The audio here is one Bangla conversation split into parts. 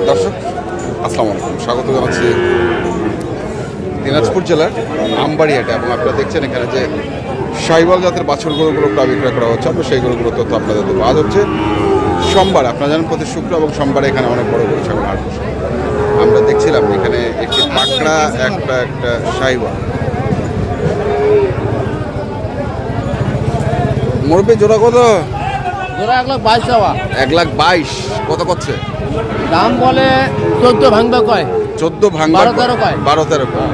দর্শক আসসালামু আলাইকুম, স্বাগত জানাচ্ছি দিনাজপুর জেলার আমবাড়ি হাটে। এবং আপনারা দেখছেন এখানে যে শাহিওয়াল জাতের বাছুর গরুগুলো প্রায় বিক্রয় করা হচ্ছে। আমরা সেই গরুগুলোর তথ্য আপনাদের দেবো। আজ হচ্ছে সোমবার, আপনারা জানেন প্রতি শুক্র এবং সোমবারে এখানে অনেক বড় গরু ছাগল হাট বসে। আমরা দেখছিলাম এখানে একটি পাকড়া একটা শাহিওয়াল। মুরব্বী জোড়া কত? জোড়া 1,22,000 চাওয়া। 1,22,000 কত করছে? দাম বলে 14 ভাঙবে কয়। 14 ভাঙবে 12-13 কয়। 12-13 কয়।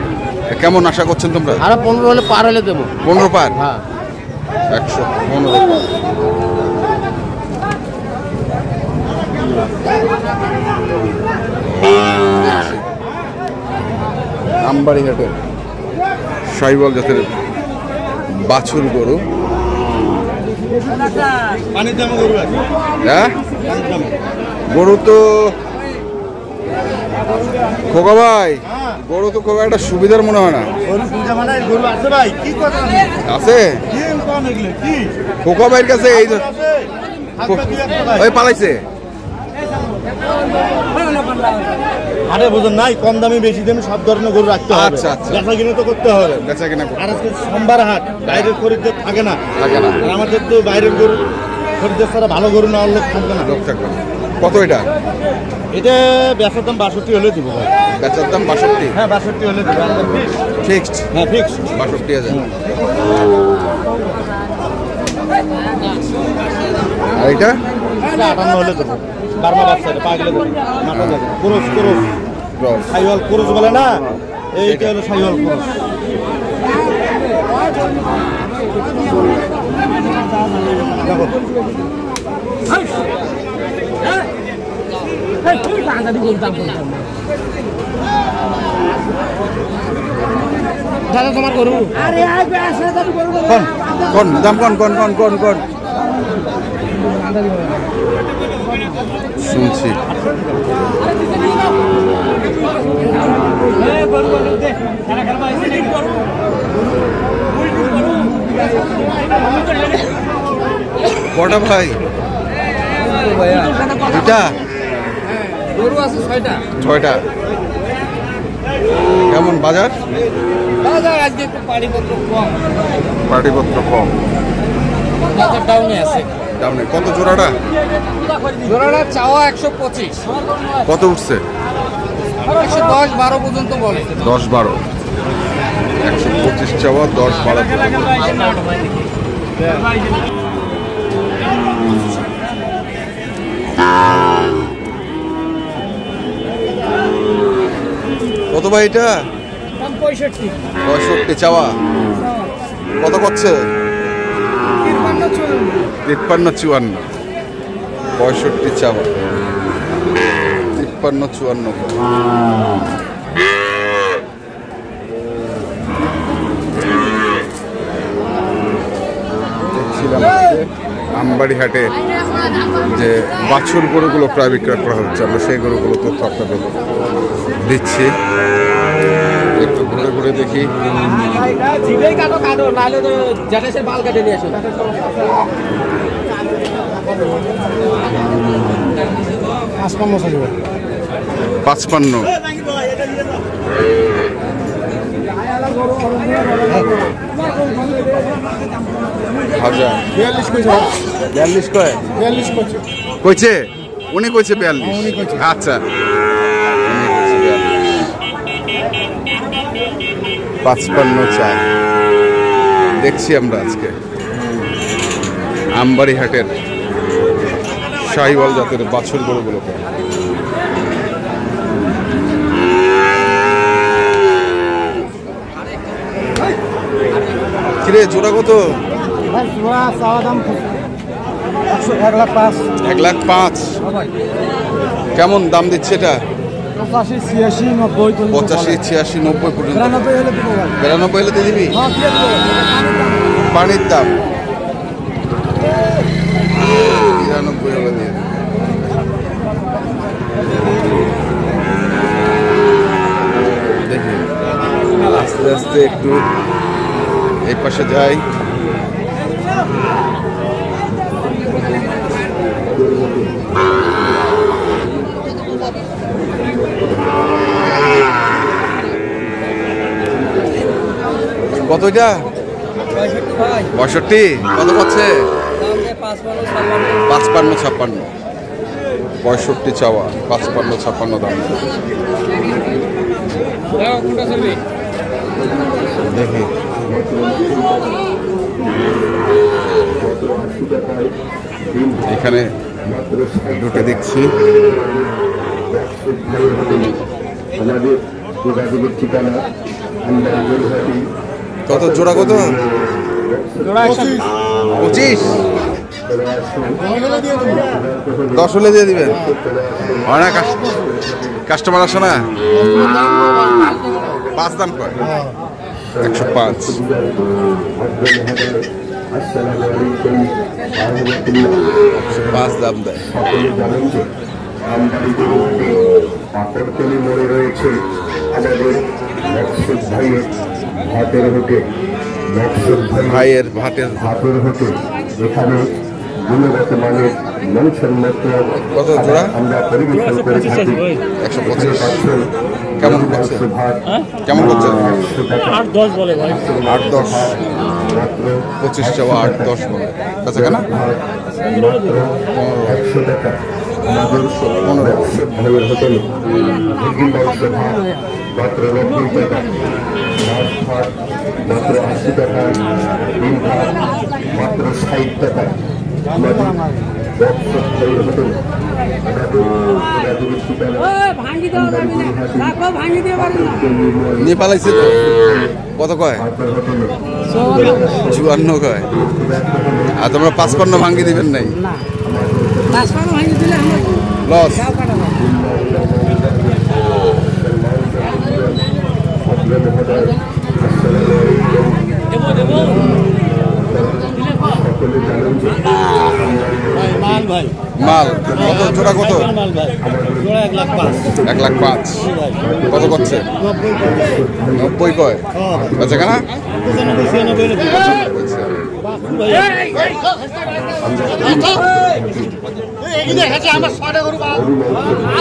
কেমন আশা করছেন তোমরা? আর 15 হলে পার হলে দেবো। 15 পার? হ্যাঁ, 115 পার। আমবাড়ি হাটের শাহিওয়াল জাতের বাছুর গরু। হ্যাঁ, গরু তো খোকা ভাই, গরু তো খুব একটা সুবিধার মনে হয় না। আছে খোকা ভাইয়ের কাছে? এই ওই পালাইছে আরে বুঝুন নাই, কম দামি বেশি দামি সব ধরনের গরু রাখতে হবে। আচ্ছা আচ্ছা, বেচা কিনে তো করতে হবে। বেচা কিনা আর আজকে সোমবার হাট, বাইরের খরিদ্দার থাকে না। আর আমাদের তো বাইরের গরু খরিদ্দার ছাড়া ভালো গরু নেওয়ার লোক থাকবে না। লোক থাকবে না। কত এটা? এটা বেচার দাম 62 হলে দিব ভাই। বেচার দাম 62? হ্যাঁ 62 হলে দিব। ফিক্সড? হ্যাঁ ফিক্সড 62,000। আর এটা 58 হলে দেবো। বার্মা বাচ্চা পাগলে দেবো। মাথা দেবো cross cross cross Sahiwal cross বলে না, এইটা হলো শাহিওয়াল ক্রস। দেখো দাদা তোমার গরু। কোন দাম? কোন শুনছি। কটা ভাই? দুটা গরু আছে 6টা। 6টা। কেমন বাজার? বাজার আজকে একটু পানিপত্র কম। পাটিপত্র কম, বাজার ডাউনে আছে। ডাউনে। কত জোড়াটা? জোড়াটা চাওয়া 125। কত উঠছে? 110-12 পর্যন্ত বলে। 10-12। 125 চাওয়া, 10-12। কত ভাই এটা? 65 চাওয়া। কত করছে? 53-54। 65 চাওয়া, 53-54। দেখছিলাম আমবাড়ি হাটে যে বাছুর গরুগুলো প্রায় বিক্রয় করা হচ্ছে। আমরা সেই গরুগুলো তথ্য আপনাদের দিচ্ছি। একটু ঘুরে ঘুরে দেখি। 55। হাজার 42 কয়? 42 করছে। কইছে উনি, কইছে 42। আচ্ছা, 55 চাই। দেখছি আমরা আজকে আমবাড়ি হাটের শাহিওয়াল জাতের বাছুর গরুগুলোকে। কিরে জোড়া কত? 1,05,000। কেমন দাম দিচ্ছে এটা? 85-86-90 পর্যন্ত। 92 হলে দিয়ে দিবি? পানির দাম 93 হলে দিয়ে দিবি। দেখি আস্তে আস্তে একটু এই পাশে যাই। কত এটা? 65। কত পাচ্ছে? 55-56। 65 চাওয়া, 55-56 দাম। দেখি এখানে দুটো দেখছি। কত জোড়া? কত? 25। 10 হলে দিয়ে দিবেন। হয় না, কাস্টমার আসে না। 5 দাম কয়? 105। 5 দাম দেয়। মনে রয়েছে আমাদের ভাতের হোটেল, ভাইয়ের ভাটের ভাতের হোটেল। এখানে গুণগত মানের মানসম্মত কত জোড়া? আমরা পরিবেশন করে থাকি। 125। কেমন করছে? কেমন করছে? 8-10 বলে ভাই। 8-10। 25 চাওয়া, 8-10 বলে। আচ্ছা কেন? 100 টাকা আমাদের 15 ভাইয়ের হোটেল। মাত্র 90 টাকা। মাছ ভাত মাত্র 80 টাকা। ডিম ভাত মাত্র 60 টাকা। আমাদের ভাইয়ের হোটেল। নিয়ে পালাইছে তো। কত কয়? 54 কয়। আর তোমরা 55 ভাঙ্গি দিবেন নাই? লস। মাল ভাই, মাল কত জোড়া? কত? মাল ভাই, জোড়া 1,05,000। 1,05,000। কত করছে? 90 কয়। আচ্ছা কেন?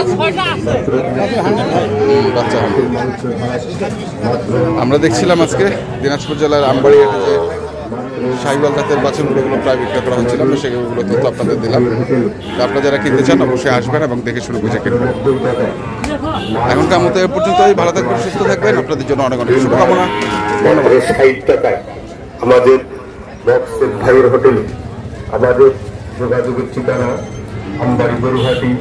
95। আমরা দেখছিলাম আজকে দিনাজপুর জেলার আমবাড়িহাটে যে শাহিওয়াল জাতের বাছুরগুলো প্রায় বিক্রয় করা হচ্ছিল, আমরা সেগুলো তথ্য আপনাদের দিলাম। তো আপনারা যারা কিনতে চান অবশ্যই আসবেন এবং দেখে শুরু বুঝে কিনবেন। এখনকার মতো এ পর্যন্তই। ভালো থাকবেন, সুস্থ থাকবেন। আপনাদের জন্য অনেক অনেক শুভকামনা। ধন্যবাদ। 60 টাকায় আমাদের বক্সের ভাইয়ের হোটেল। আমাদের যোগাযোগের ঠিকানা আমবাড়ি গরুহাটি,